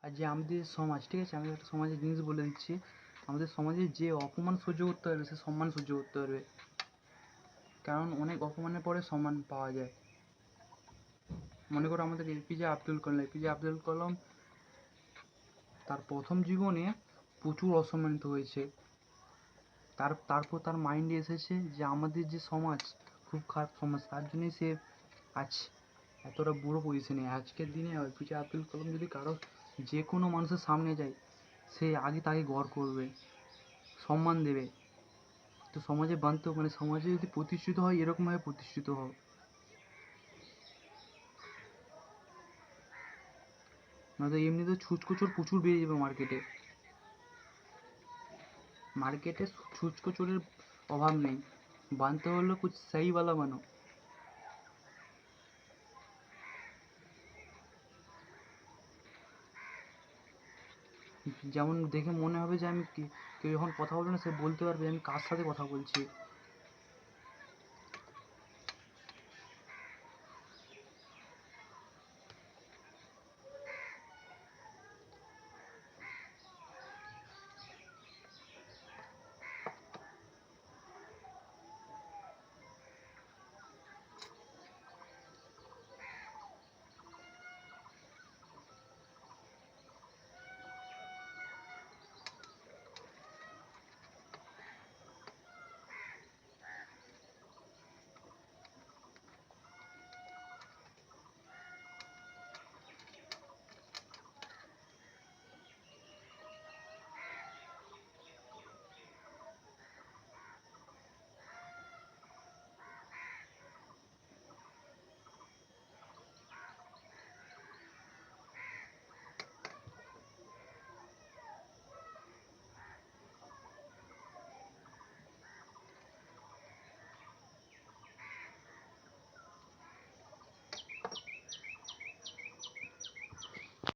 আর যে আমাদের সমাজ, ঠিক আছে, আমি একটা সমাজের জিনিস বলে দিচ্ছি, আমাদের সমাজে যে অপমান সহ্য করতে পারবে সে সম্মান সহ্য করতে পারবে, কারণ অনেক অপমানের পরে সম্মান পাওয়া যায়। মনে করো আমাদের এপিজে আব্দুল কালাম তার প্রথম জীবনে প্রচুর অসম্মানিত হয়েছে। তারপর তার মাইন্ডে এসেছে যে আমাদের যে সমাজ খুব খারাপ সমাজ, তার জন্যই সে আজ এতটা বুড়ো পজিশনে। আজকের দিনে এপিজে আব্দুল কালাম যদি কারো যে কোনো মানুষের সামনে যায়, সে আগে তাকে গড় করবে, সম্মান দেবে। তো সমাজে বাঁধতে মানে সমাজে যদি প্রতিষ্ঠিত হয় এরকমভাবে প্রতিষ্ঠিত হও। নয়তো এমনিতে ছুঁচকোচর প্রচুর বেরিয়ে যাবে মার্কেটে। মার্কেটে ছুঁচকোচরের অভাব নেই, বানতে হলে কুছ সহিওয়ালা বানো। যেমন দেখে মনে হবে যে আমি কেউ যখন কথা বলবে না সে বলতে পারবে আমি কার সাথে কথা বলছি।